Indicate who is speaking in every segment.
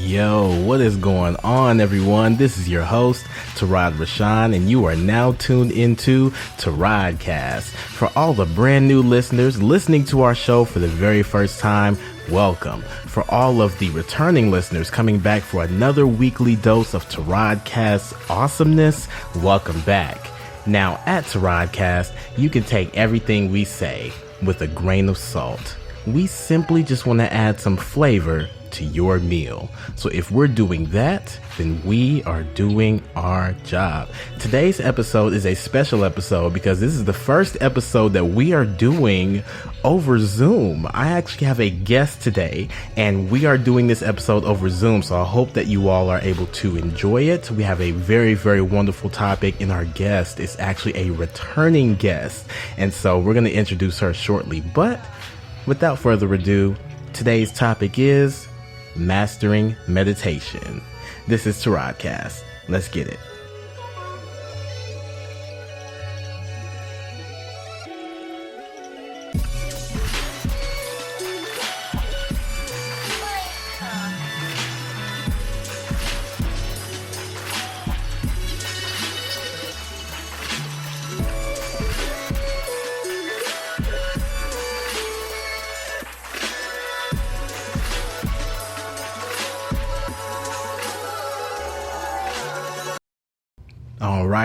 Speaker 1: Yo, what is going on, everyone? This is your host, Tarod Rashan, and you are now tuned into Tarodcast. For all the brand new listeners listening to our show for the very first time, welcome. For all of the returning listeners coming back for another weekly dose of Tarodcast awesomeness, welcome back. Now, at Tarodcast, you can take everything we say with a grain of salt. We simply just want to add some flavor to your meal. So if we're doing that, then we are doing our job. Today's episode is a special episode because this is the first episode that we are doing over Zoom. I actually have a guest today, and we are doing this episode over Zoom, so I hope that you all are able to enjoy it. We have a very, very wonderful topic, and our guest is actually a returning guest, and so we're going to introduce her shortly. But without further ado, today's topic is mastering meditation. This is Tarodcast. Let's get it.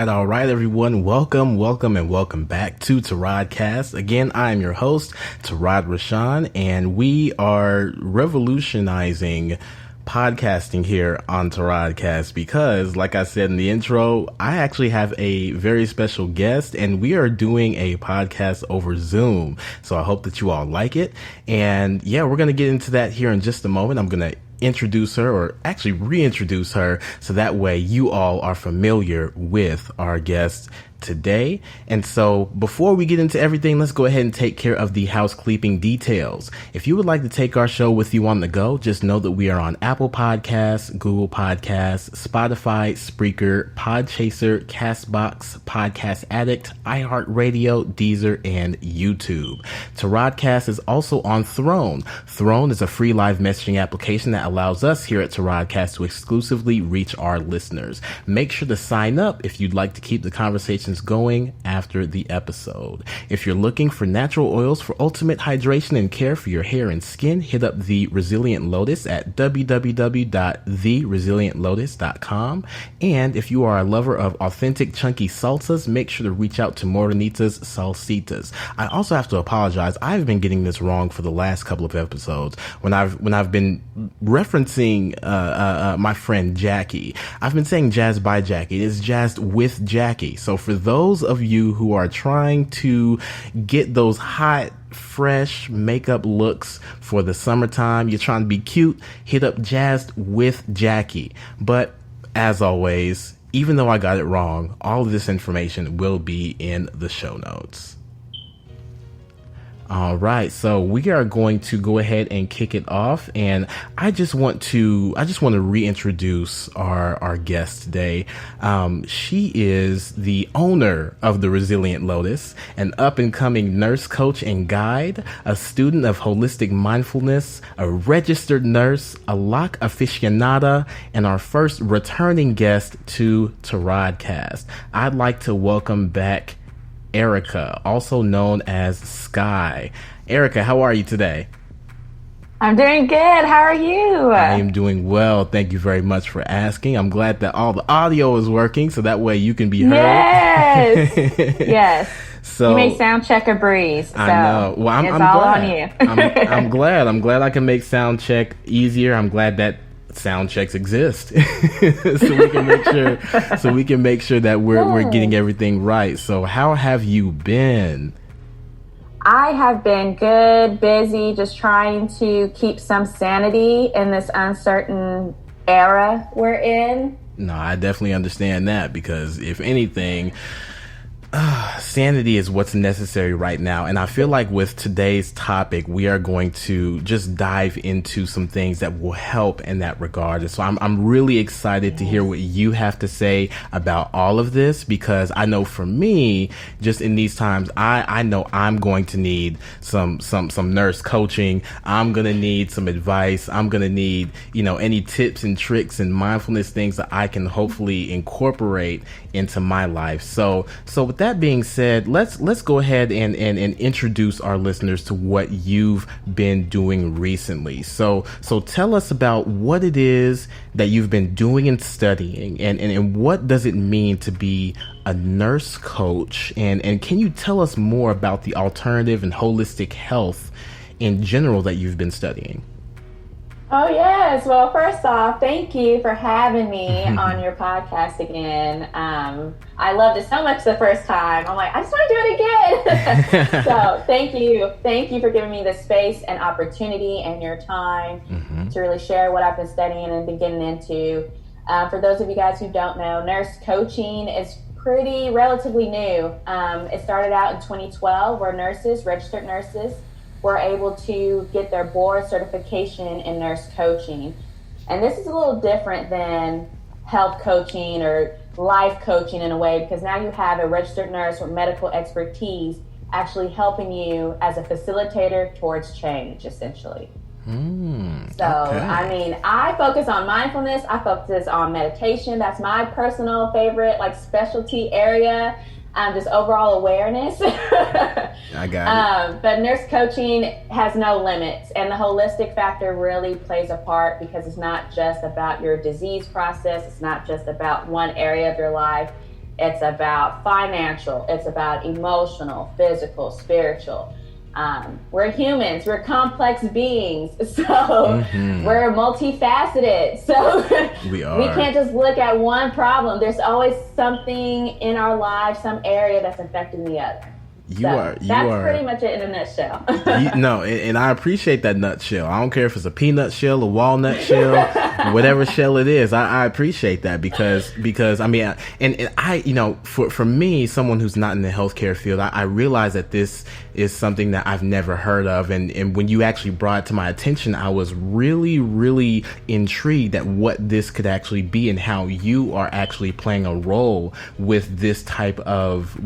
Speaker 1: All right, everyone. Welcome back to Tarodcast. Again, I am your host, Tarod Rashan, and we are revolutionizing podcasting here on Tarodcast because, like I said in the intro, I actually have a very special guest, and we are doing a podcast over Zoom. So I hope that you all like it. And yeah, we're going to get into that here in just a moment. I'm going to introduce her, or actually reintroduce her, so that way you all are familiar with our guest today. And so before we get into everything, let's go ahead and take care of the housekeeping details. If you would like to take our show with you on the go, just know that we are on Apple Podcasts, Google Podcasts, Spotify, Spreaker, Podchaser, Castbox, Podcast Addict, iHeartRadio, Deezer, and YouTube. Tarodcast is also on Throne. Throne is a free live messaging application that allows us here at Tarodcast to exclusively reach our listeners. Make sure to sign up if you'd like to keep the conversations going after the episode. If you're looking for natural oils for ultimate hydration and care for your hair and skin, hit up The Resilient Lotus at www.theresilientlotus.com. And if you are a lover of authentic chunky salsas, make sure to reach out to Morenita's Salsitas. I also have to apologize. I've been getting this wrong for the last couple of episodes. When I've been referencing my friend Jackie, I've been saying jazz by Jackie. It is jazzed with Jackie. So for those of you who are trying to get those hot, fresh makeup looks for the summertime, you're trying to be cute, hit up Jazzed with Jackie. But as always, even though I got it wrong, all of this information will be in the show notes. All right, so we are going to go ahead and kick it off, and I just want to reintroduce our guest today. She is the owner of the Resilient Lotus, an up-and-coming nurse coach and guide, a student of holistic mindfulness, a registered nurse, a lock aficionada, and our first returning guest to Tarodcast. I'd like to welcome back Erika, also known as Sky. Erika, how are you today?
Speaker 2: I'm doing good. How are you?
Speaker 1: I am doing well. Thank you very much for asking. I'm glad that all the audio is working, so that way you can be heard.
Speaker 2: Yes. Yes.
Speaker 1: So
Speaker 2: you may sound check a breeze. So
Speaker 1: I know. Well, I'm
Speaker 2: all
Speaker 1: glad.
Speaker 2: on you.
Speaker 1: I'm glad. I'm glad I can make sound check easier. I'm glad that sound checks exist so we can make sure that we're getting everything right. So how have you been?
Speaker 2: I have been good, busy, just trying to keep some sanity in this uncertain era we're in.
Speaker 1: No, I definitely understand that, because if anything, Sanity is what's necessary right now. And I feel like with today's topic, we are going to just dive into some things that will help in that regard. And so I'm really excited to hear what you have to say about all of this, because I know for me, just in these times, I know I'm going to need some nurse coaching. I'm going to need some advice. I'm going to need, any tips and tricks and mindfulness things that I can hopefully incorporate into my life. So with that being said, let's go ahead and introduce our listeners to what you've been doing recently. So tell us about what it is that you've been doing and studying, and what does it mean to be a nurse coach, and can you tell us more about the alternative and holistic health in general that you've been studying?
Speaker 2: Oh, yes. Well, first off, thank you for having me on your podcast again. I loved it so much the first time. I'm like, I just want to do it again. So thank you. Thank you for giving me the space and opportunity and your time to really share what I've been studying and been getting into. For those of you guys who don't know, nurse coaching is relatively new. It started out in 2012 where registered nurses, were able to get their board certification in nurse coaching. And this is a little different than health coaching or life coaching in a way, because now you have a registered nurse with medical expertise actually helping you as a facilitator towards change, essentially. I focus on mindfulness. I focus on meditation. That's my personal favorite, specialty area. Just overall awareness.
Speaker 1: I got it.
Speaker 2: But nurse coaching has no limits, and the holistic factor really plays a part, because it's not just about your disease process. It's not just about one area of your life. It's about financial. It's about emotional, physical, spiritual. We're humans. We're complex beings. So we're multifaceted. So we can't just look at one problem. There's always something in our lives, some area that's affecting the other. That's pretty much it in a nutshell.
Speaker 1: And I appreciate that nutshell. I don't care if it's a peanut shell, a walnut shell, whatever shell it is. I appreciate that because I mean, and I, for me, someone who's not in the healthcare field, I realize that this is something that I've never heard of. And when you actually brought it to my attention, I was really, really intrigued at what this could actually be and how you are actually playing a role with this type of,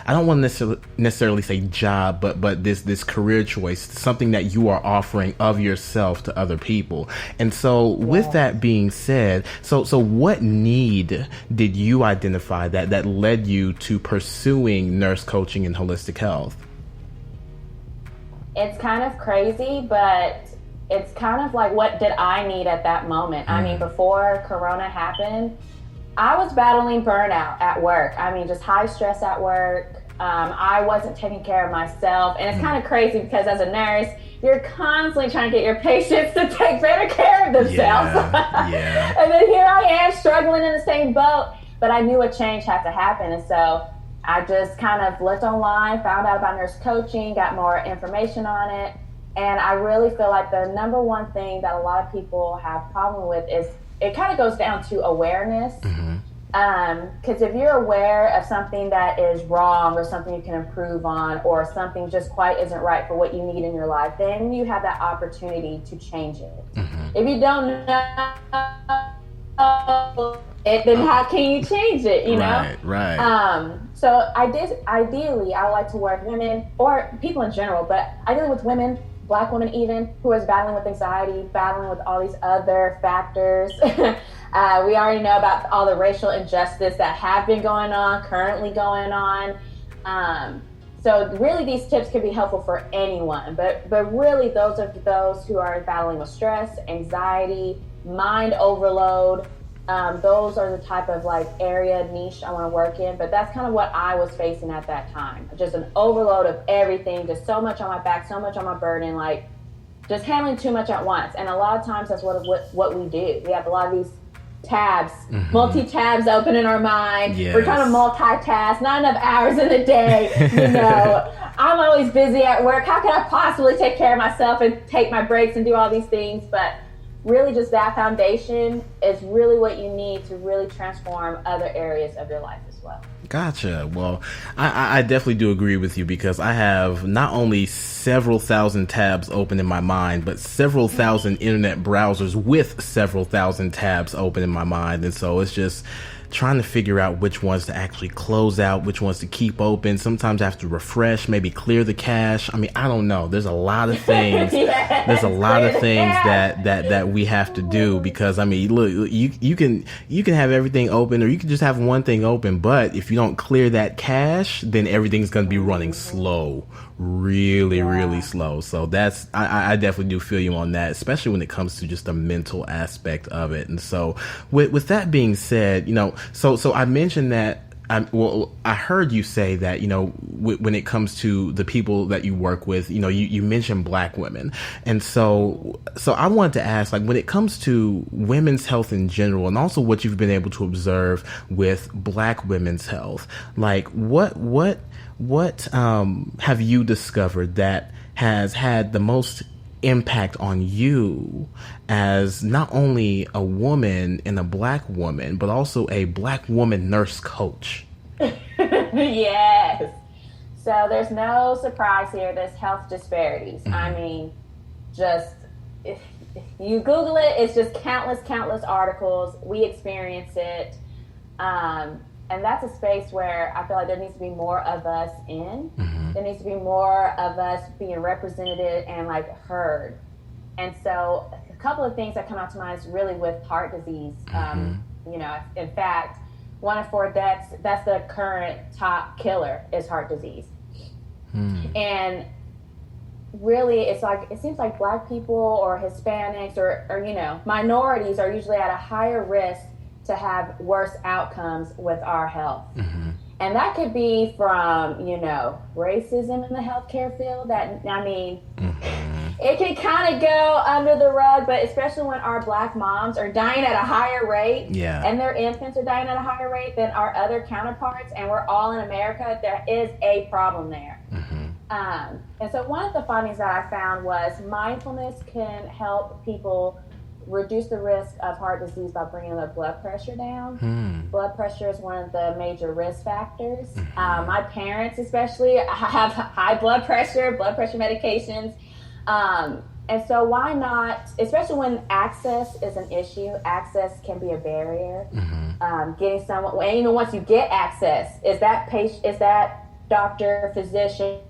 Speaker 1: I don't want to necessarily say job, but this career choice, something that you are offering of yourself to other people. And so with that being said, so what need did you identify that led you to pursuing nurse coaching and holistic health?
Speaker 2: It's kind of crazy, but it's kind of like, what did I need at that moment? I mean, before Corona happened, I was battling burnout at work. I mean, just high stress at work. I wasn't taking care of myself. And it's kind of crazy because as a nurse, you're constantly trying to get your patients to take better care of themselves.
Speaker 1: Yeah.
Speaker 2: And then here I am struggling in the same boat. But I knew a change had to happen. And so I just kind of looked online, found out about nurse coaching, got more information on it. And I really feel like the number one thing that a lot of people have problem with is it kind of goes down to awareness. Because if you're aware of something that is wrong or something you can improve on, or something just quite isn't right for what you need in your life, then you have that opportunity to change it. If you don't know it, then how can you change it, you know?
Speaker 1: Right.
Speaker 2: So ideally, I would like to work with women, or people in general, but ideally with women, Black women even, who is battling with anxiety, battling with all these other factors. We already know about all the racial injustice that have been going on, currently going on. So really these tips can be helpful for anyone, but really those are those who are battling with stress, anxiety, mind overload. Those are the type of area niche I want to work in, but that's kind of what I was facing at that time. Just an overload of everything, just so much on my back, so much on my burden, just handling too much at once. And a lot of times that's what we do. We have a lot of these tabs, multi-tabs open in our mind.
Speaker 1: Yes.
Speaker 2: We're trying to multitask, not enough hours in the day. I'm always busy at work. How can I possibly take care of myself and take my breaks and do all these things? But really just that foundation is really what you need to really transform other areas of your life as well.
Speaker 1: Gotcha. Well, I definitely do agree with you because I have not only several thousand tabs open in my mind, but several thousand internet browsers with several thousand tabs open in my mind. And so it's just trying to figure out which ones to actually close out, which ones to keep open. Sometimes I have to refresh, maybe clear the cache. I mean, I don't know. There's a lot of things.
Speaker 2: Yes,
Speaker 1: there's a lot of things that we have to do because I mean, look, you can have everything open or you can just have one thing open, but if you don't clear that cache, then everything's going to be running slow, really slow. So that's I definitely do feel you on that, especially when it comes to just the mental aspect of it. And so with that being said, you know, so I mentioned that I heard you say that, you know, when it comes to the people that you work with, you know, you mentioned Black women. And so I wanted to ask, like, when it comes to women's health in general, and also what you've been able to observe with Black women's health, like what have you discovered that has had the most impact on you as not only a woman and a Black woman, but also a Black woman nurse coach?
Speaker 2: Yes. So there's no surprise here. There's health disparities. Mm-hmm. I mean, just if you Google it, it's just countless articles. We experience it. And that's a space where I feel like there needs to be more of us in. Mm-hmm. There needs to be more of us being represented and like heard. And so a couple of things that come out to mind is really with heart disease. Mm-hmm. You know, in fact, 1 in 4 deaths, that's the current top killer is heart disease. Mm. And really, it's like, it seems like Black people or Hispanics or, you know, minorities are usually at a higher risk to have worse outcomes with our health. Mm-hmm. And that could be from, you know, racism in the healthcare field. That, I mean, mm-hmm. it can kind of go under the rug, but especially when our Black moms are dying at a higher rate, yeah, and their infants are dying at a higher rate than our other counterparts, and we're all in America, there is a problem there. Mm-hmm. And so one of the findings that I found was mindfulness can help people reduce the risk of heart disease by bringing their blood pressure down. Blood pressure is one of the major risk factors. Mm-hmm. My parents especially have high blood pressure medications. And so why not, especially when access is an issue, access can be a barrier. Mm-hmm. Getting someone, and even once you get access, is that doctor, physician,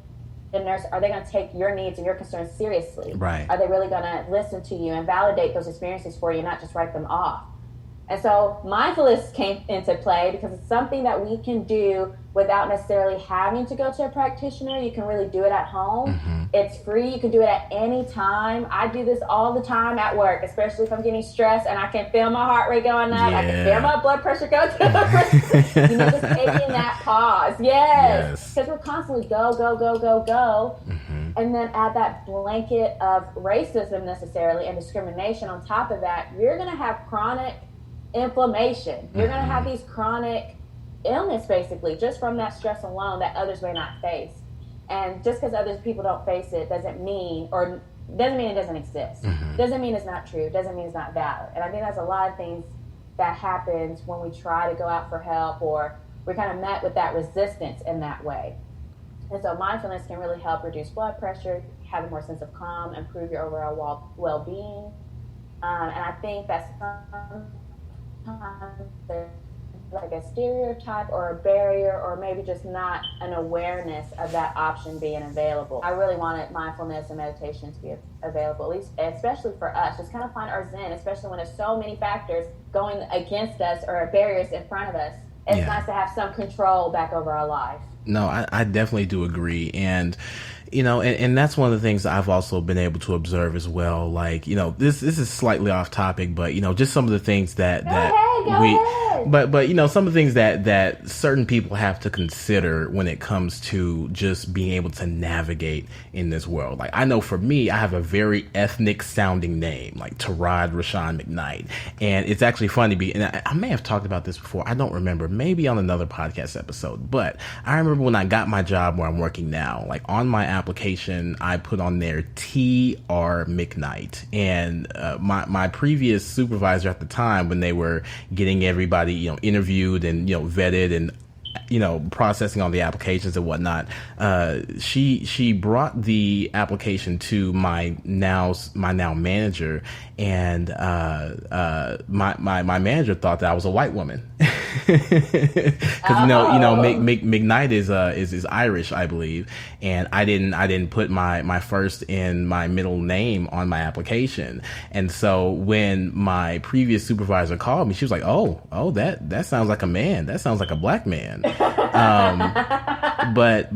Speaker 2: the nurse, are they going to take your needs and your concerns seriously? Right. Are they really going to listen to you and validate those experiences for you, not just write them off? And so mindfulness came into play because it's something that we can do without necessarily having to go to a practitioner. You can really do it at home. Mm-hmm. It's free. You can do it at any time. I do this all the time at work, especially if I'm getting stressed and I can feel my heart rate going up. Yeah. I can feel my blood pressure go to the You know, just taking that pause. Yes. Because we're constantly go. Mm-hmm. And then add that blanket of racism necessarily and discrimination on top of that, you're going to have chronic inflammation. You're going to have these chronic illness basically just from that stress alone that others may not face. And just because other people don't face it doesn't mean it doesn't exist. Mm-hmm. Doesn't mean it's not true. Doesn't mean it's not valid. And I think that's a lot of things that happens when we try to go out for help or we're kind of met with that resistance in that way. And so mindfulness can really help reduce blood pressure, have a more sense of calm, improve your overall well-being. And I think that's there's like a stereotype or a barrier or maybe just not an awareness of that option being available. I really wanted mindfulness and meditation to be available, at least especially for us, just kind of find our zen, especially when there's so many factors going against us or barriers in front of us. It's nice to have some control back over our life.
Speaker 1: No, I definitely do agree. And, you know, and that's one of the things that I've also been able to observe as well. Like, you know, this is slightly off topic, but, you know, just some of the things that but you know, some of the things that certain people have to consider when it comes to just being able to navigate in this world. Like, I know for me, I have a very ethnic sounding name, like Tarod McKnight. And it's actually funny, and I may have talked about this before. I don't remember, maybe on another podcast episode, but I remember when I got my job where I'm working now, like on my application, I put on there TR McKnight. And my previous supervisor at the time, when they were getting everybody, you know, interviewed and, you know, vetted and processing all the applications and whatnot, she brought the application to my now manager, and my manager thought that I was a white woman. Because McKnight is Irish, I believe, and I didn't put my first and my middle name on my application. And so when my previous supervisor called me, she was like, oh, that sounds like a man. That sounds like a black man. But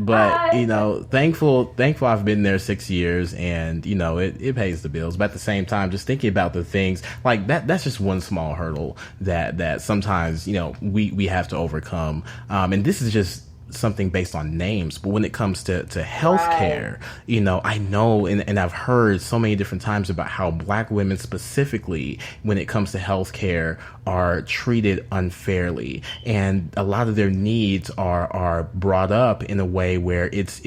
Speaker 1: thankful I've been there 6 years, and it pays the bills. But at the same time, just thinking about the things like that's just one small hurdle that sometimes we have to overcome. And this is just something based on names, but when it comes to healthcare, I know and I've heard so many different times about how Black women specifically, when it comes to healthcare, are treated unfairly, and a lot of their needs are brought up in a way where it's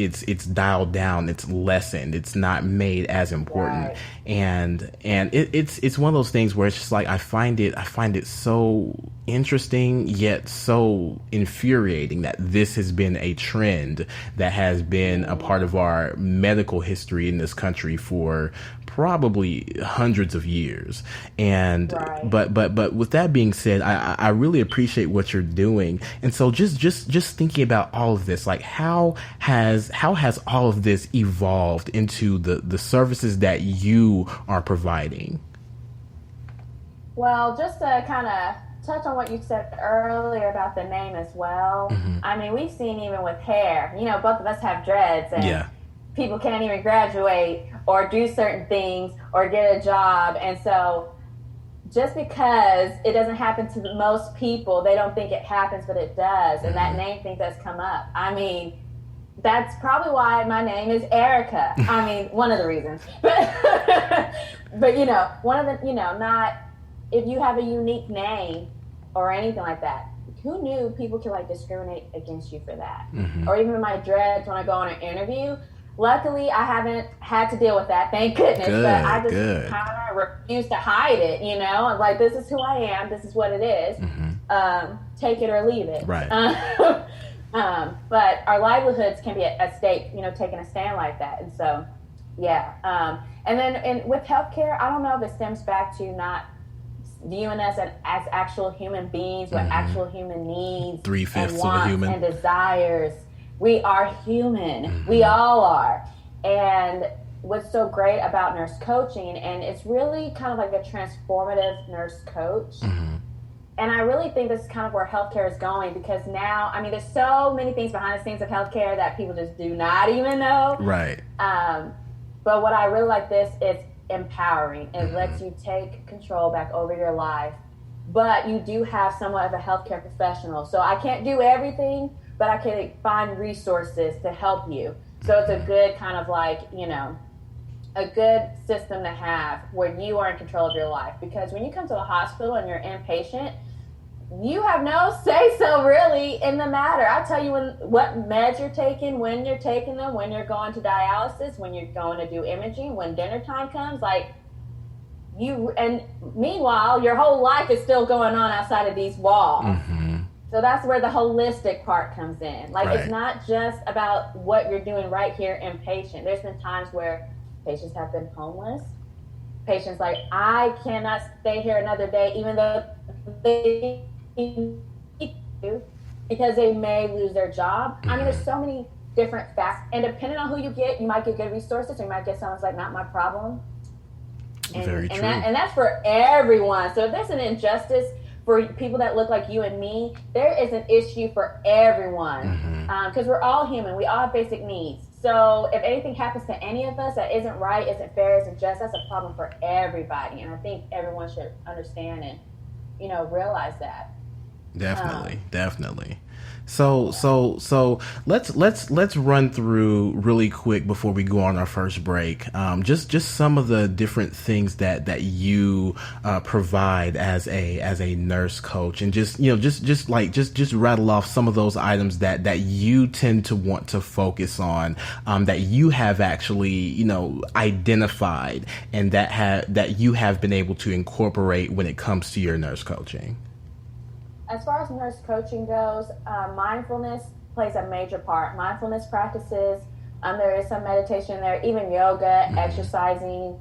Speaker 1: dialed down, it's lessened, it's not made as important. Right. And it's one of those things where it's just like I find it so interesting yet so infuriating that this has been a trend that has been a part of our medical history in this country for probably hundreds of years. And right. but with that being said, I really appreciate what you're doing. And so just thinking about all of this, like how has all of this evolved into the services that you are providing?
Speaker 2: Well, just to kind of touch on what you said earlier about the name as well. Mm-hmm. I mean, we've seen even with hair, both of us have dreads, and people can't even graduate or do certain things or get a job. And so just because it doesn't happen to most people, they don't think it happens, but it does. And that name thing does come up. I mean, that's probably why my name is Erika. I mean, one of the reasons. But one of the, not, if you have a unique name or anything like that, who knew people could discriminate against you for that? Mm-hmm. Or even my dreads when I go on an interview. Luckily, I haven't had to deal with that, thank goodness. But I just kind of refuse to hide it, Like, this is who I am. This is what it is. Mm-hmm. Take it or leave it.
Speaker 1: Right.
Speaker 2: But our livelihoods can be at stake, taking a stand like that. And so, yeah. And then with healthcare, I don't know if it stems back to not viewing us as actual human beings with actual human needs,
Speaker 1: 3/5 of a human,
Speaker 2: and desires. We are human. Mm-hmm. We all are. And what's so great about nurse coaching, and it's really kind of like a transformative nurse coach. Mm-hmm. And I really think this is kind of where healthcare is going, because now, I mean, there's so many things behind the scenes of healthcare that people just do not even know.
Speaker 1: Right.
Speaker 2: But what I really like this is empowering. It lets you take control back over your life, but you do have somewhat of a healthcare professional. So I can't do everything, but I can find resources to help you. So it's a good kind of a good system to have where you are in control of your life. Because when you come to the hospital and you're inpatient, you have no say-so really in the matter. I tell you what meds you're taking, when you're taking them, when you're going to dialysis, when you're going to do imaging, when dinner time comes, and meanwhile, your whole life is still going on outside of these walls. Mm-hmm. So that's where the holistic part comes in. Right. It's not just about what you're doing right here inpatient. There's been times where patients have been homeless. Patients I cannot stay here another day, even though they need to, because they may lose their job. Mm-hmm. I mean, there's so many different facts. And depending on who you get, you might get good resources, or you might get someone's not my problem.
Speaker 1: Very true.
Speaker 2: And that's for everyone. So if there's an injustice for people that look like you and me, there is an issue for everyone. Because we're all human. We all have basic needs. So if anything happens to any of us that isn't right, isn't fair, isn't just, that's a problem for everybody. And I think everyone should understand and, realize that.
Speaker 1: Definitely. So let's run through really quick before we go on our first break. Just some of the different things that you provide as a nurse coach, and just rattle off some of those items that you tend to want to focus on, that you have actually identified, and that you have been able to incorporate when it comes to your nurse coaching.
Speaker 2: As far as nurse coaching goes, mindfulness plays a major part. Mindfulness practices, there is some meditation there, even yoga, exercising.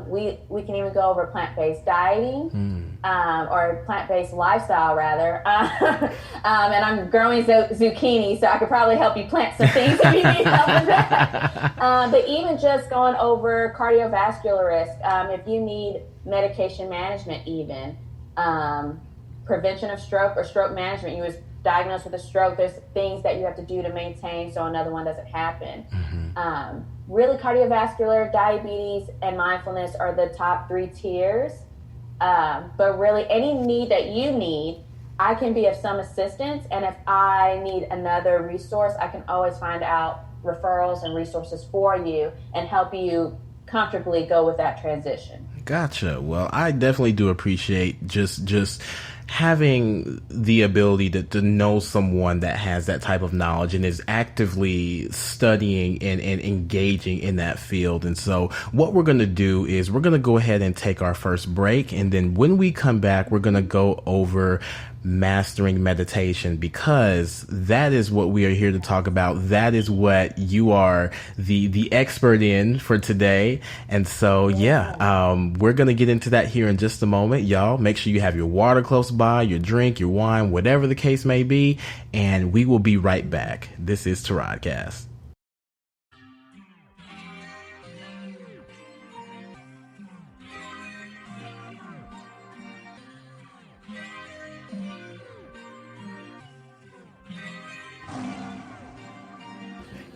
Speaker 2: We can even go over plant-based dieting, or plant-based lifestyle rather. And I'm growing zucchini, so I could probably help you plant some things if you need help with that. But even just going over cardiovascular risk, if you need medication management, even prevention of stroke or stroke management, you was diagnosed with a stroke, there's things that you have to do to maintain so another one doesn't happen. Really, cardiovascular, diabetes, and mindfulness are the top 3 tiers. But really, any need that you need, I can be of some assistance. And if I need another resource, I can always find out referrals and resources for you and help you comfortably go with that transition.
Speaker 1: Gotcha. Well, I definitely do appreciate just having the ability to know someone that has that type of knowledge and is actively studying and engaging in that field. And so what we're going to do is we're going to go ahead and take our first break. And then when we come back, we're going to go over mastering meditation, because that is what we are here to talk about. That is what you are the expert in for today. And so, we're going to get into that here in just a moment. Y'all, make sure you have your water close by, your drink, your wine, whatever the case may be. And we will be right back. This is Tarodcast.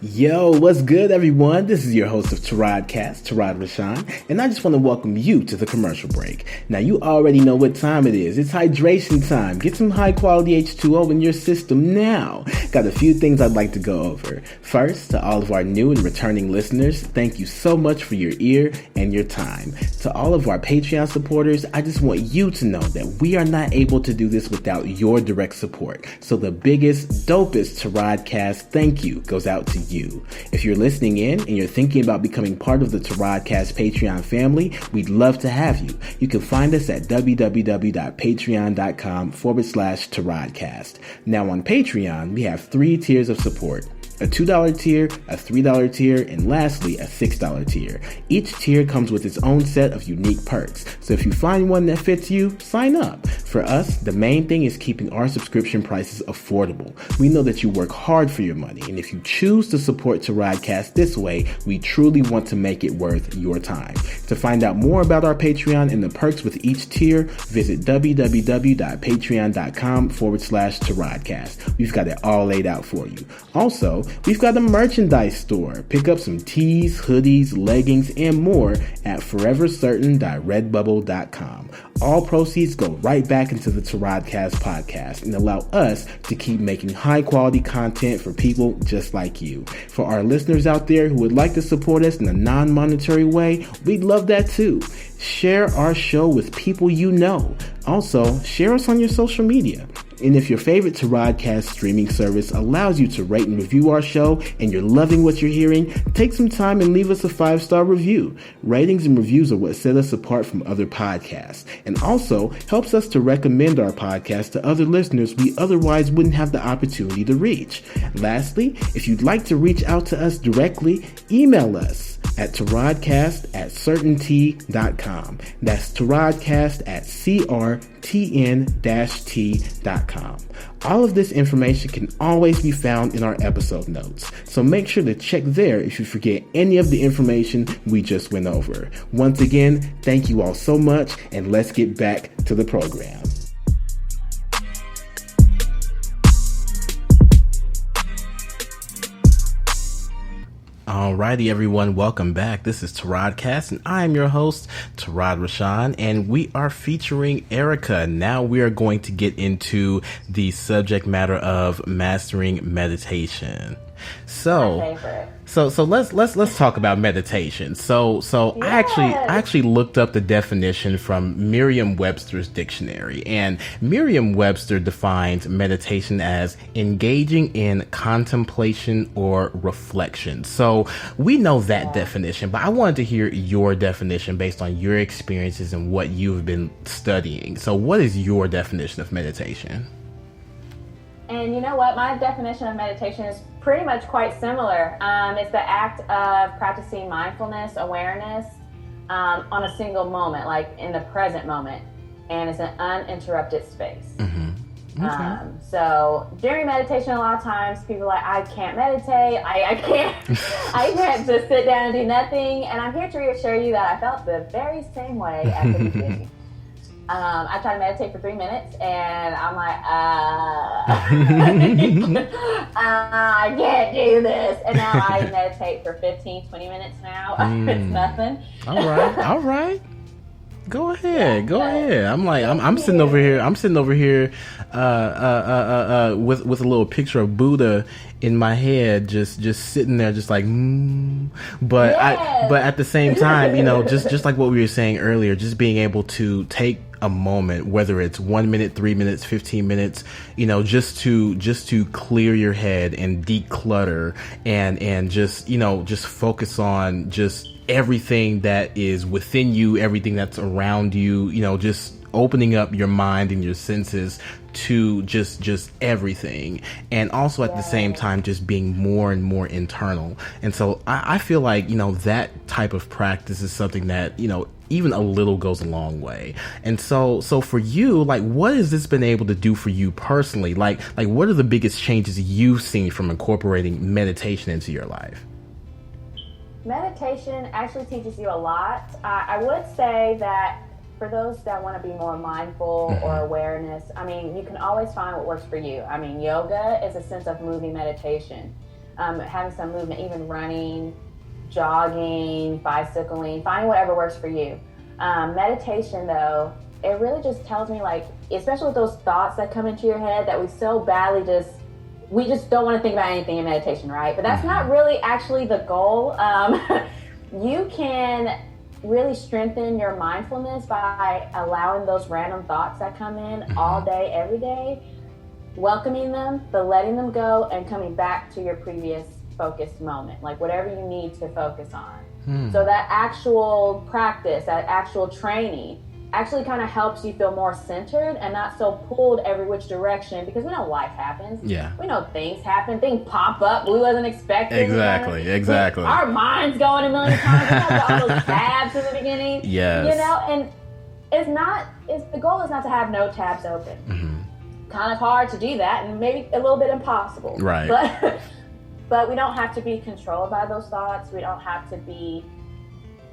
Speaker 1: Yo, what's good, everyone? This is your host of Tarodcast, Tarod Rashan, and I just want to welcome you to the commercial break. Now, you already know what time it is. It's hydration time. Get some high-quality H2O in your system now. Got a few things I'd like to go over. First, to all of our new and returning listeners, thank you so much for your ear and your time. To all of our Patreon supporters, I just want you to know that we are not able to do this without your direct support. So the biggest, dopest Tarodcast thank you goes out to you. If you're listening in and you're thinking about becoming part of the Tarodcast Patreon family, we'd love to have you. You can find us at www.patreon.com/Tarodcast. Now on Patreon, we have 3 tiers of support: a $2 tier, a $3 tier, and lastly, a $6 tier. Each tier comes with its own set of unique perks. So if you find one that fits you, sign up. For us, the main thing is keeping our subscription prices affordable. We know that you work hard for your money, and if you choose to support Tarodcast this way, we truly want to make it worth your time. To find out more about our Patreon and the perks with each tier, visit www.patreon.com/Tarodcast. We've got it all laid out for you. Also, we've got a merchandise store. Pick up some tees, hoodies, leggings, and more at forevercertain.redbubble.com. All proceeds go right back into the Tarodcast podcast and allow us to keep making high quality content for people just like you. For our listeners out there who would like to support us in a non-monetary way, we'd love that too. Share our show with people you know. Also, share us on your social media. And if your favorite Tarodcast streaming service allows you to rate and review our show and you're loving what you're hearing, take some time and leave us a 5-star review. Ratings and reviews are what set us apart from other podcasts, and also helps us to recommend our podcast to other listeners we otherwise wouldn't have the opportunity to reach. Lastly, if you'd like to reach out to us directly, email us at tarodcast@CRTN-T.com. That's tarodcast@CRTN-T.com. All of this information can always be found in our episode notes, so make sure to check there if you forget any of the information we just went over. Once again, thank you all so much, and let's get back to the program. Alrighty, everyone, welcome back. This is Tarodcast, and I am your host, Tarod Rashan, and we are featuring Erika. Now we are going to get into the subject matter of mastering meditation. So let's talk about meditation. So yes. I actually looked up the definition from Merriam-Webster's dictionary, and Merriam-Webster defines meditation as engaging in contemplation or reflection. So we know that definition, but I wanted to hear your definition based on your your experiences and what you've been studying. So what is your definition of meditation?
Speaker 2: And you know what? My definition of meditation is pretty much quite similar. It's the act of practicing mindfulness, awareness on a single moment, like in the present moment. And it's an uninterrupted space.
Speaker 1: Mm-hmm. Okay.
Speaker 2: So during meditation, a lot of times people are like, I can't meditate. I can't just sit down and do nothing. And I'm here to reassure you that I felt the very same way at the beginning. I tried to meditate for 3 minutes and I'm like, I can't do this. And now I meditate for 15, 20 minutes now. It's nothing.
Speaker 1: All right. Go ahead. I'm sitting over here with a little picture of Buddha in my head, just sitting there, just like, But
Speaker 2: Yes.
Speaker 1: but at the same time, just like what we were saying earlier, just being able to take a moment, whether it's 1 minute, 3 minutes, 15 minutes, just to clear your head and declutter and just focus on just everything that is within you, everything that's around you, just opening up your mind and your senses to just everything. And also at the same time, just being more and more internal. And so I feel like, that type of practice is something that, even a little goes a long way. And so for you, like, what has this been able to do for you personally? Like what are the biggest changes you've seen from incorporating meditation into your life?
Speaker 2: Meditation actually teaches you a lot. I would say that for those that want to be more mindful or awareness, you can always find what works for you. Yoga is a sense of moving meditation. Having some movement, even running, jogging, bicycling, find whatever works for you. Meditation, though, it really just tells me, like, especially with those thoughts that come into your head that we so badly we just don't want to think about anything in meditation, right? But that's not really actually the goal. You can really strengthen your mindfulness by allowing those random thoughts that come in all day, every day, welcoming them, but letting them go and coming back to your previous focused moment, like whatever you need to focus on. So that actual practice, that actual training actually kind of helps you feel more centered and not so pulled every which direction, because we know life happens.
Speaker 1: Yeah.
Speaker 2: We know things happen. Things pop up we wasn't expecting.
Speaker 1: Exactly.
Speaker 2: Our minds going a million times. We have all those tabs in the beginning.
Speaker 1: Yes.
Speaker 2: And the goal is not to have no tabs open. Kind of hard to do that and maybe a little bit impossible.
Speaker 1: Right.
Speaker 2: But we don't have to be controlled by those thoughts. We don't have to be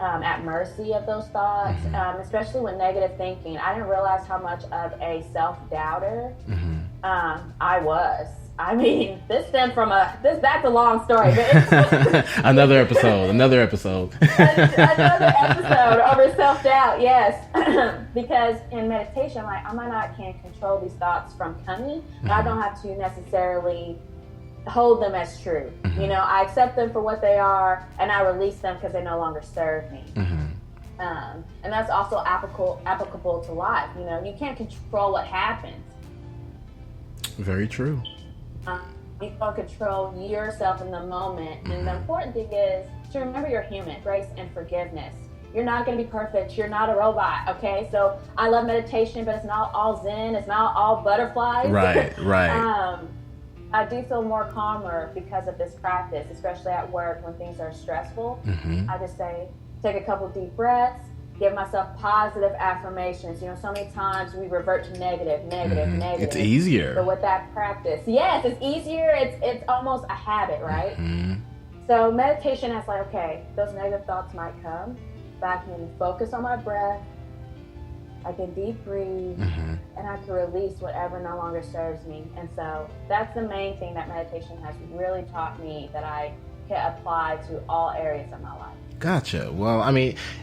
Speaker 2: at mercy of those thoughts, especially with negative thinking. I didn't realize how much of a self-doubter I was. That's a long story, but
Speaker 1: another episode
Speaker 2: another episode over self-doubt. Yes. Because in meditation, like, I might not can control these thoughts from coming, but I don't have to necessarily hold them as true. I accept them for what they are and I release them because they no longer serve me. And that's also applicable to life. You can't control what happens.
Speaker 1: Very true.
Speaker 2: You can control yourself in the moment. And the important thing is to remember you're human. Grace and forgiveness. You're not going to be perfect. You're not a robot. Okay. So I love meditation, but it's not all Zen. It's not all butterflies.
Speaker 1: Right.
Speaker 2: I do feel more calmer because of this practice, especially at work when things are stressful. I just say, take a couple deep breaths, give myself positive affirmations. So many times we revert to negative.
Speaker 1: It's easier.
Speaker 2: But with that practice, yes, it's easier. It's almost a habit, right? So meditation is like, okay, those negative thoughts might come, but I can focus on my breath. I can deep breathe, and I can release whatever no longer serves me. And so that's the main thing that meditation has really taught me, that I can apply to all areas of my life.
Speaker 1: Gotcha. Well,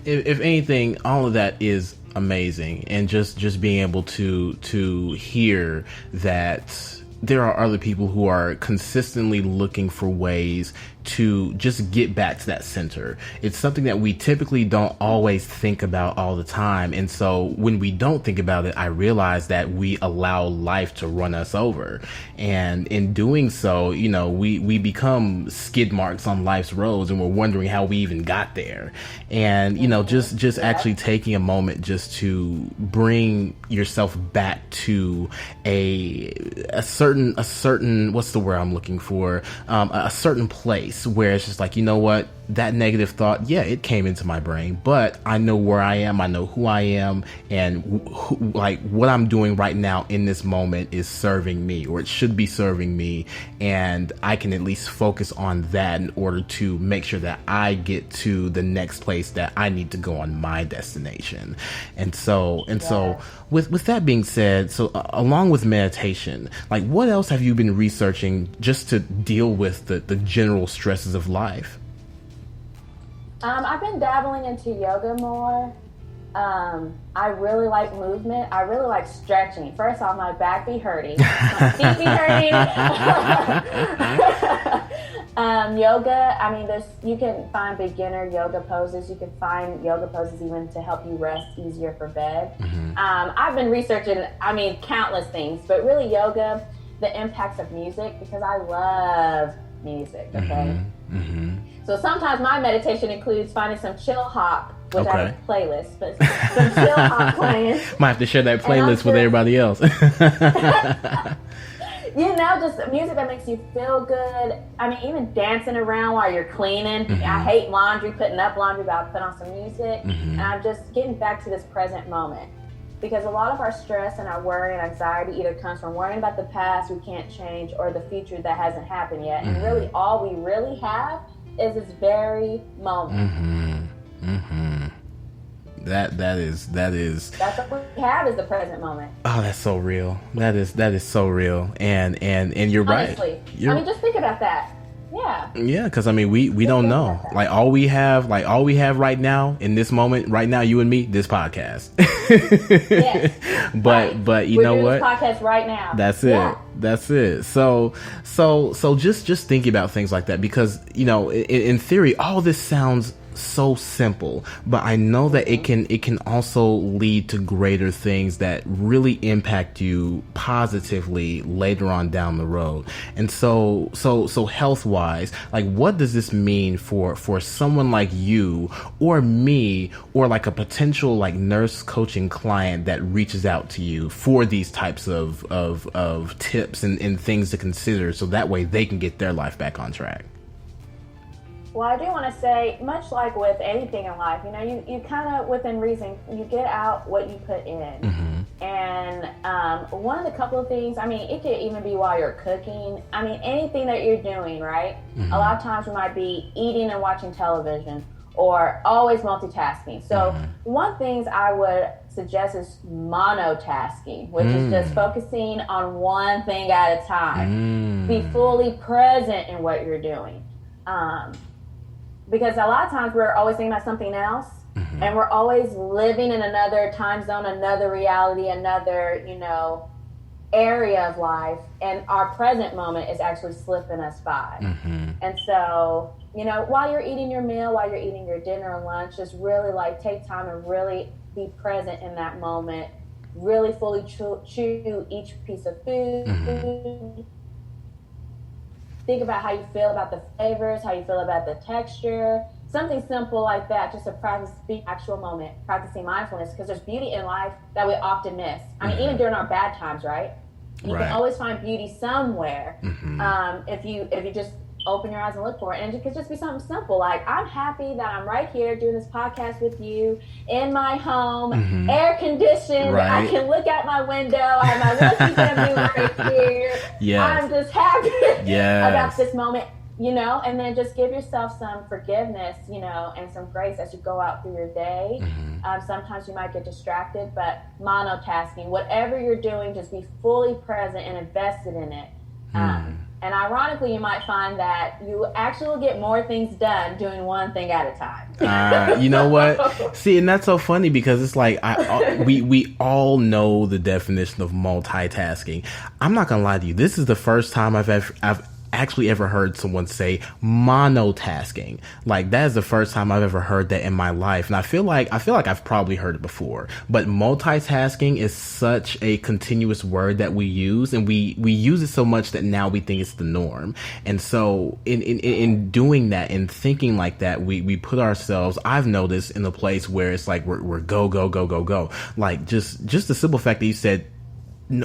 Speaker 1: if anything, all of that is amazing. And just being able to hear that there are other people who are consistently looking for ways to just get back to that center. It's something that we typically don't always think about all the time. And so when we don't think about it, I realize that we allow life to run us over. And in doing so, you know, we become skid marks on life's roads, and we're wondering how we even got there. And, you know, just actually taking a moment just to bring yourself back to a certain, what's the word I'm looking for? A certain place where it's just like, you know what, that negative thought, yeah, it came into my brain, but I know where I am, I know who I am, and like what I'm doing right now in this moment is serving me, or it should be serving me, and I can at least focus on that in order to make sure that I get to the next place that I need to go on my destination. And so with that being said, so along with meditation, like what else have you been researching just to deal with the general stresses of life?
Speaker 2: I've been dabbling into yoga more. I really like movement. I really like stretching. First off, my back be hurting. My feet be hurting. Yoga, I mean, you can find beginner yoga poses. You can find yoga poses even to help you rest easier for bed. I've been researching, countless things, but really yoga, the impacts of music, because I love music, okay? So sometimes my meditation includes finding some chill hop, which I have a playlist, but some chill hop playing.
Speaker 1: Might have to share that playlist with everybody else.
Speaker 2: You know, just music that makes you feel good. I mean, even dancing around while you're cleaning. I hate laundry, putting up laundry, but I'll put on some music. And I'm just getting back to this present moment. Because a lot of our stress and our worry and anxiety either comes from worrying about the past we can't change, or the future that hasn't happened yet. And really, all we really have is this very moment.
Speaker 1: That is
Speaker 2: that's what we have, is the present moment.
Speaker 1: Oh, that's so real. That is so real. And you're
Speaker 2: Honestly,
Speaker 1: right.
Speaker 2: Just think about that. Yeah,
Speaker 1: because we don't know. Like all we have right now in this moment, right now, you and me, this podcast.
Speaker 2: Yes.
Speaker 1: But you
Speaker 2: We're
Speaker 1: know
Speaker 2: doing
Speaker 1: what?
Speaker 2: This podcast right now.
Speaker 1: That's it.
Speaker 2: Yeah.
Speaker 1: That's it. So just thinking about things like that, because you know, in theory, all this sounds so simple, but I know that it can also lead to greater things that really impact you positively later on down the road. And so health wise, like what does this mean for someone like you or me, or like a potential like nurse coaching client that reaches out to you for these types of tips and things to consider, so that way they can get their life back on track?
Speaker 2: Well, I do want to say, much like with anything in life, you know, you kind of, within reason, you get out what you put in. And one of the couple of things, it could even be while you're cooking. Anything that you're doing, right? A lot of times we might be eating and watching television, or always multitasking. So one thing I would suggest is monotasking, which is just focusing on one thing at a time. Be fully present in what you're doing. Because a lot of times we're always thinking about something else, and we're always living in another time zone, another reality, another, area of life, and our present moment is actually slipping us by. And so, while you're eating your meal, while you're eating your dinner and lunch, just really take time and really be present in that moment, really fully chew each piece of food. Think about how you feel about the flavors, how you feel about the texture, something simple like that, just to practice the actual moment, practicing mindfulness, because there's beauty in life that we often miss. Even during our bad times, right? You can always find beauty somewhere if you just open your eyes and look for it. And it could just be something simple, like, I'm happy that I'm right here doing this podcast with you in my home, air conditioned. Right. I can look out my window. I have my lucky family right here. Yes. I'm just happy about this moment, and then just give yourself some forgiveness, and some grace as you go out through your day. Sometimes you might get distracted, but monotasking, whatever you're doing, just be fully present and invested in it. And ironically, you might find that you actually will get more things done doing one thing at a time.
Speaker 1: You know what? See, and that's so funny, because it's like we all know the definition of multitasking. I'm not gonna lie to you. This is the first time I've actually ever heard someone say monotasking. Like, that is the first time I've ever heard that in my life. And I feel like I've probably heard it before, but multitasking is such a continuous word that we use, and we use it so much that now we think it's the norm. And so in doing that and thinking like that, we put ourselves, I've noticed, in a place where it's like we're go, go, go, go, go. Like, just the simple fact that you said,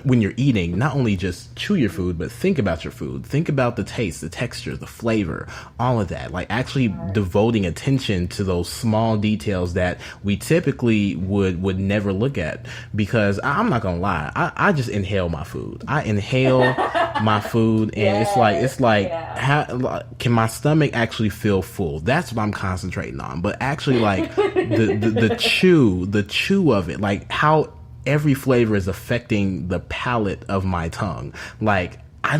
Speaker 1: when you're eating, not only just chew your food, but think about your food. Think about the taste, the texture, the flavor, all of that. Like, actually devoting attention to those small details that we typically would never look at. Because I'm not gonna lie, I just inhale my food. I inhale my food, and it's like how can my stomach actually feel full? That's what I'm concentrating on. But actually, like, the chew of it, like how every flavor is affecting the palate of my tongue. Like, I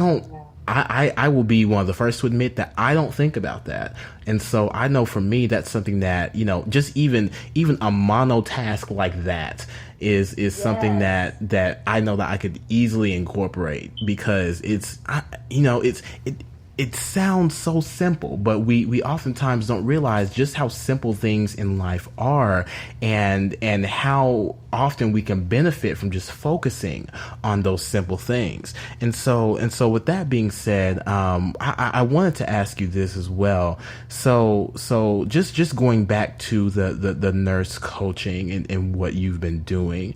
Speaker 1: will be one of the first to admit that I don't think about that. And so I know for me, that's something that, just even a monotask like that is something that I know that I could easily incorporate, because it sounds so simple, but we oftentimes don't realize just how simple things in life are, and how often we can benefit from just focusing on those simple things. And so with that being said, I wanted to ask you this as well. So just going back to the nurse coaching and what you've been doing,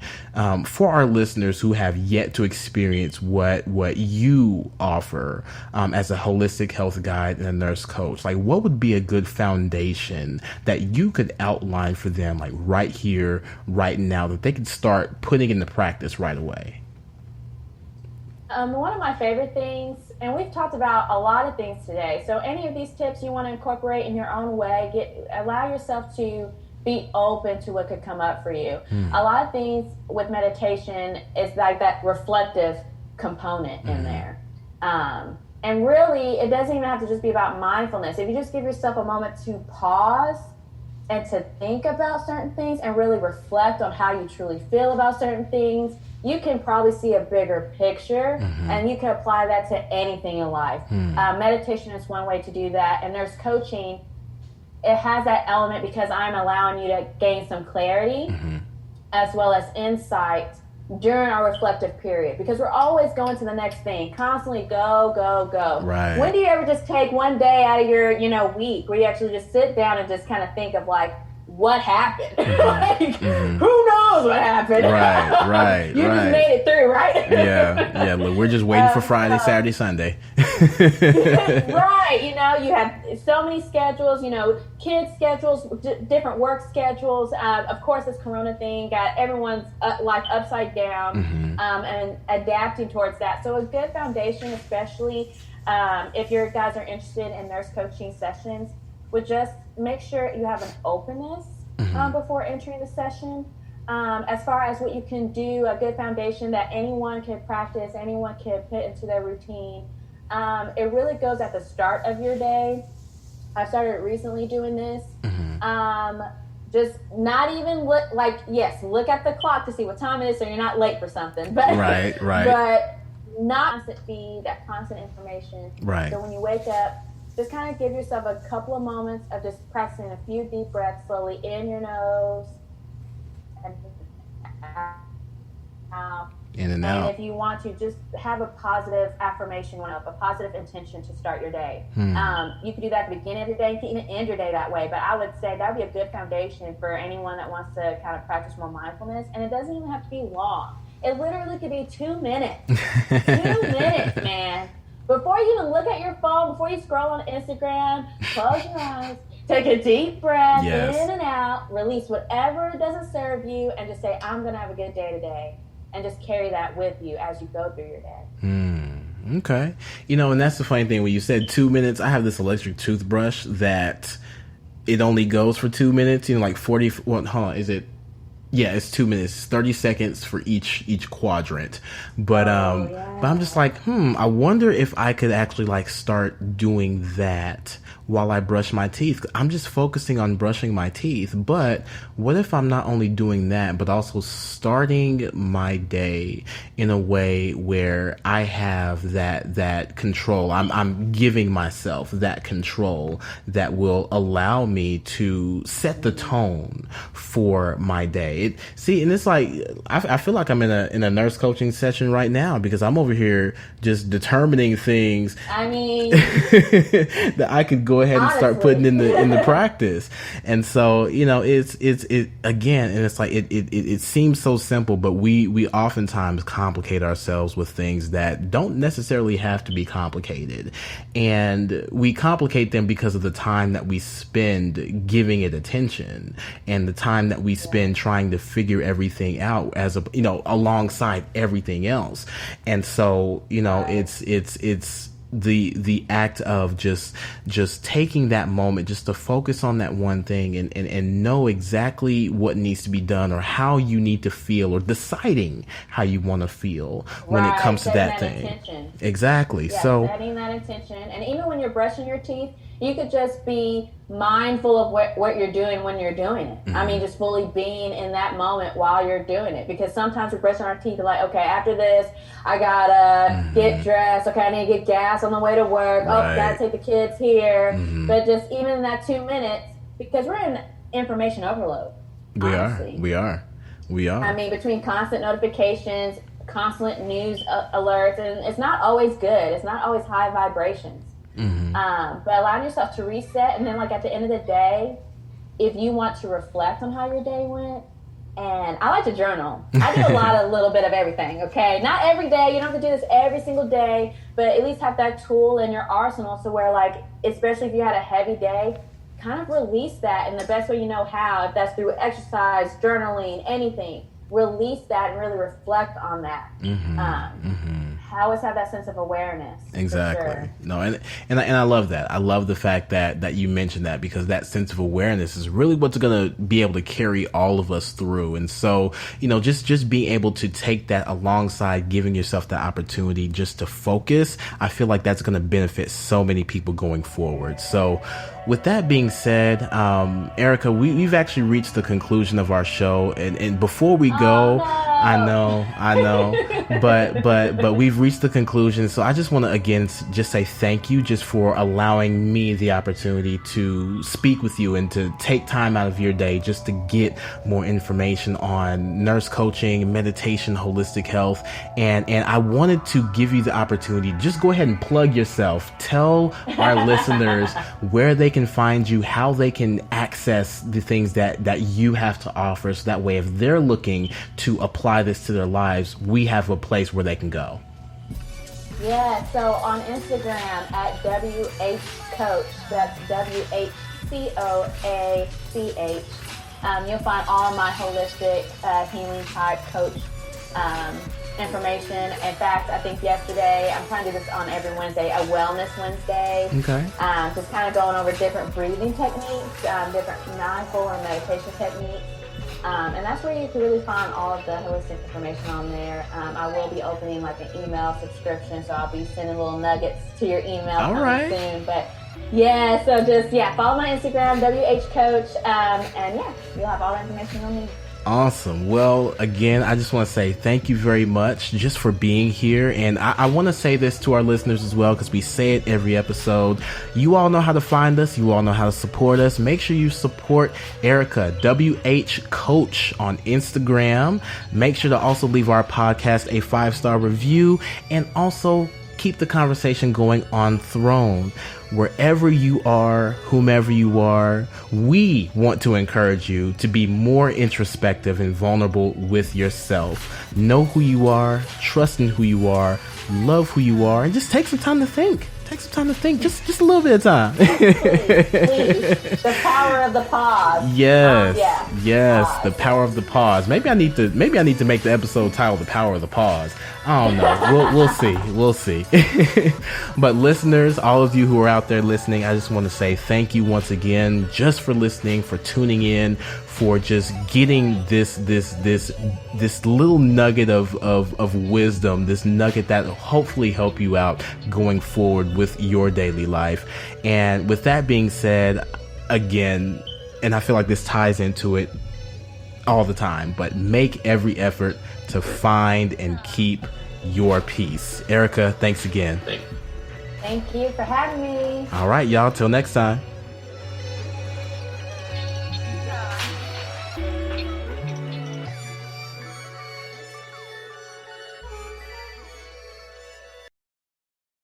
Speaker 1: for our listeners who have yet to experience what you offer, as a holistic health guide and a nurse coach, like, what would be a good foundation that you could outline for them, like right here, right now, that they could start putting into practice right away?
Speaker 2: One of my favorite things, and we've talked about a lot of things today, so any of these tips you want to incorporate in your own way, allow yourself to be open to what could come up for you. A lot of things with meditation is like that reflective component in there. And really, it doesn't even have to just be about mindfulness. If you just give yourself a moment to pause and to think about certain things and really reflect on how you truly feel about certain things, you can probably see a bigger picture, and you can apply that to anything in life. Meditation is one way to do that, and there's coaching. It has that element because I'm allowing you to gain some clarity as well as insight during our reflective period, because we're always going to the next thing, constantly go, go, go.
Speaker 1: Right.
Speaker 2: When do you ever just take one day out of your, week where you actually just sit down and just kind of think of, like, what happened? Who knows what happened?
Speaker 1: Right.
Speaker 2: You just made it through, right?
Speaker 1: Yeah. Look, we're just waiting for Friday, Saturday, Sunday.
Speaker 2: Right. You have so many schedules, kids' schedules, different work schedules. Of course, this Corona thing got everyone's life upside down, and adapting towards that. So a good foundation, especially if your guys are interested in nurse coaching sessions, would just make sure you have an openness before entering the session. As far as what you can do, a good foundation that anyone can practice, anyone can put into their routine. It really goes at the start of your day. I started recently doing this. Just not even look at the clock to see what time it is so you're not late for something. But,
Speaker 1: right.
Speaker 2: But not constant feed, that constant information.
Speaker 1: Right.
Speaker 2: So when you wake up, just kind of give yourself a couple of moments of just pressing a few deep breaths slowly in your nose and out.
Speaker 1: In and out.
Speaker 2: And if you want to, just have a positive affirmation one up, a positive intention to start your day. You can do that at the beginning of your day. You can even end your day that way. But I would say that would be a good foundation for anyone that wants to kind of practice more mindfulness. And it doesn't even have to be long. It literally could be 2 minutes. 2 minutes, man. Before you even look at your phone, before you scroll on Instagram, close your eyes, take a deep breath in and out, release whatever doesn't serve you, and just say, I'm going to have a good day today. And just carry that with you as you go through your day.
Speaker 1: Okay. And that's the funny thing. When you said 2 minutes, I have this electric toothbrush that it only goes for 2 minutes, like 40. Well, hold on. Is it? Yeah, it's 2 minutes, 30 seconds for each quadrant. But but I'm just like, I wonder if I could actually like start doing that while I brush my teeth. I'm just focusing on brushing my teeth, but what if I'm not only doing that, but also starting my day in a way where I have that control. I'm giving myself that control that will allow me to set the tone for my day. And it's like I feel like I'm in a nurse coaching session right now, because I'm over here just determining things.
Speaker 2: I mean,
Speaker 1: that I could go ahead and start putting in the practice. And so, it's again, and it's like it seems so simple, but we oftentimes complicate ourselves with things that don't necessarily have to be complicated. And we complicate them because of the time that we spend giving it attention, and the time that we spend trying to figure everything out as alongside everything else. And so, it's the act of just taking that moment just to focus on that one thing and know exactly what needs to be done, or how you need to feel, or deciding how you want to feel when it comes to that thing.
Speaker 2: Intention.
Speaker 1: Exactly.
Speaker 2: Yeah,
Speaker 1: so
Speaker 2: setting that intention. And even when you're brushing your teeth, you could just be mindful of what you're doing when you're doing it. I mean, just fully being in that moment while you're doing it. Because sometimes we're brushing our teeth, like, okay, after this, I gotta get dressed. Okay, I need to get gas on the way to work.
Speaker 1: Right.
Speaker 2: Oh, gotta take the kids here. But just even in that 2 minutes, because we're in information overload.
Speaker 1: We are. I
Speaker 2: mean, between constant notifications, constant news alerts, and it's not always good. It's not always high vibrations. But allowing yourself to reset, and then like at the end of the day, if you want to reflect on how your day went, and I like to journal. I do a little bit of everything, okay? Not every day, you don't have to do this every single day, but at least have that tool in your arsenal, so where like, especially if you had a heavy day, kind of release that in the best way you know how, if that's through exercise, journaling, anything. Release that and really reflect on that. Always have that sense of awareness.
Speaker 1: Exactly.
Speaker 2: Sure.
Speaker 1: No, and I love that. I love the fact that you mentioned that, because that sense of awareness is really what's going to be able to carry all of us through. And so, just being able to take that alongside giving yourself the opportunity just to focus, I feel like that's going to benefit so many people going forward. So with that being said, Erika, we've actually reached the conclusion of our show, and before we go, I know, but we've reached the conclusion. So I just want to again just say thank you just for allowing me the opportunity to speak with you and to take time out of your day just to get more information on nurse coaching, meditation, holistic health, and I wanted to give you the opportunity. Just go ahead and plug yourself. Tell our listeners where they can find you, how they can access the things that you have to offer, so that way if they're looking to apply this to their lives, we have a place where they can go.
Speaker 2: Yeah, so on Instagram at WHCoach, that's WHCOACH, you'll find all my holistic healing type coach information. In fact, I think yesterday, I'm trying to do this on every Wednesday, a Wellness Wednesday.
Speaker 1: Okay.
Speaker 2: Just kind of going over different breathing techniques, different mindful or meditation techniques. And that's where you can really find all of the holistic information on there. I will be opening like an email subscription, so I'll be sending little nuggets to your email soon. But yeah, so just follow my Instagram, WHCoach, and you'll have all the information you'll need.
Speaker 1: Awesome. Well, again, I just want to say thank you very much just for being here. And I want to say this to our listeners as well, because we say it every episode. You all know how to find us. You all know how to support us. Make sure you support Erika, WH Coach, on Instagram. Make sure to also leave our podcast a 5-star review, and also keep the conversation going on Throne. Wherever you are, whomever you are, we want to encourage you to be more introspective and vulnerable with yourself. Know who you are, trust in who you are, love who you are, and just take some time to think. Just a little bit of time. Please.
Speaker 2: The power of the pause.
Speaker 1: Yes, pause. The power of the pause. Maybe I need to make the episode titled "The Power of the Pause." I don't know. We'll see. But listeners, all of you who are out there listening, I just want to say thank you once again, just for listening, for tuning in, for just getting this little nugget of wisdom, this nugget that will hopefully help you out going forward with your daily life. And with that being said, again, and I feel like this ties into it all the time, but make every effort to find and keep your peace. Erika, thanks again.
Speaker 2: Thank you for having me.
Speaker 1: All right, y'all, till next time.